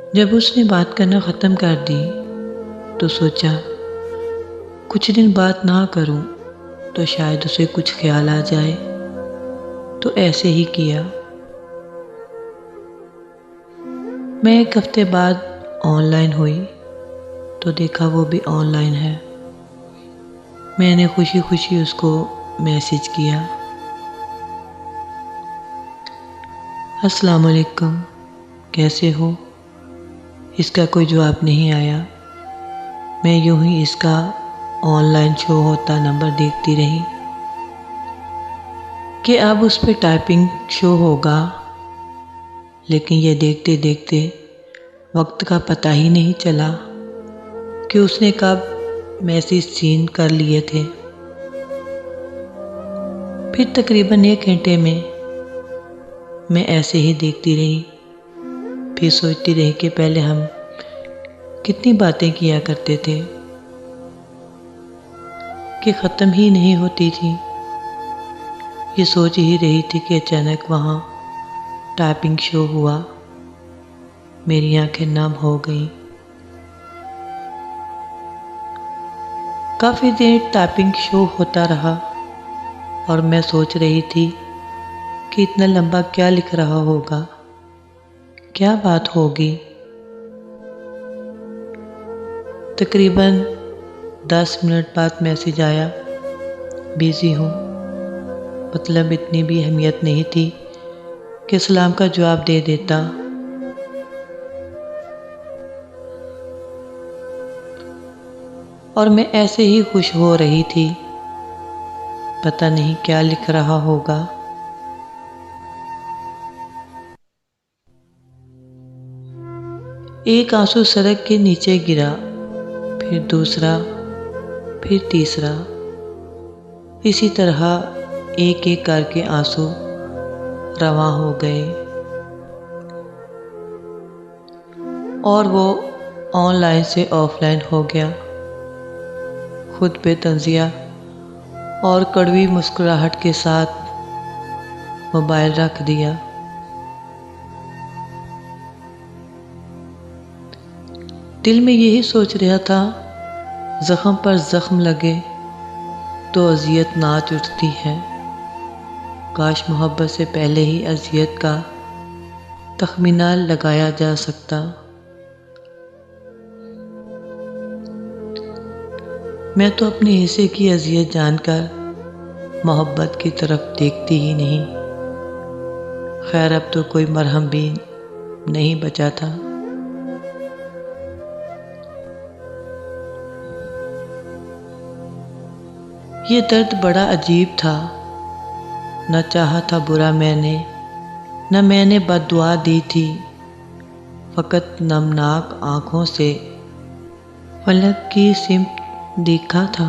जब उसने बात करना ख़त्म कर दी तो सोचा कुछ दिन बात ना करूं तो शायद उसे कुछ ख्याल आ जाए, तो ऐसे ही किया। मैं एक हफ्ते बाद ऑनलाइन हुई तो देखा वो भी ऑनलाइन है। मैंने खुशी खुशी उसको मैसेज किया, अस्सलाम वालेकुम, कैसे हो। इसका कोई जवाब नहीं आया। मैं यूं ही इसका ऑनलाइन शो होता नंबर देखती रही कि अब उस पर टाइपिंग शो होगा, लेकिन ये देखते देखते वक्त का पता ही नहीं चला कि उसने कब मैसेज सीन कर लिए थे। फिर तकरीबन 1 घंटे में मैं ऐसे ही देखती रही। फिर सोचती रही कि पहले हम कितनी बातें किया करते थे कि ख़त्म ही नहीं होती थी। ये सोच ही रही थी कि अचानक वहाँ टाइपिंग शो हुआ। मेरी आंखें नम हो गईं। काफ़ी देर टाइपिंग शो होता रहा और मैं सोच रही थी कि इतना लंबा क्या लिख रहा होगा, क्या बात होगी। तकरीबन 10 मिनट बाद मैसेज आया, बिज़ी हूँ। मतलब इतनी भी अहमियत नहीं थी कि सलाम का जवाब दे देता। और मैं ऐसे ही खुश हो रही थी, पता नहीं क्या लिख रहा होगा। एक आंसू सड़क के नीचे गिरा, फिर दूसरा, फिर तीसरा। इसी तरह एक एक करके आंसू रवां हो गए और वो ऑनलाइन से ऑफलाइन हो गया। खुद पे तंजिया और कड़वी मुस्कुराहट के साथ मोबाइल रख दिया। दिल में यही सोच रहा था, ज़ख्म पर ज़ख्म लगे तो अज़ियत नाच उठती है। काश मोहब्बत से पहले ही अज़ियत का तखमीना लगाया जा सकता। मैं तो अपने हिस्से की अज़ियत जानकर मोहब्बत की तरफ देखती ही नहीं। खैर, अब तो कोई मरहम भी नहीं बचा था। ये दर्द बड़ा अजीब था। न चाहा था बुरा मैंने, न मैंने बद्दुआ दी थी। फ़कत नमनाक आँखों से फलक की सिमत देखा था।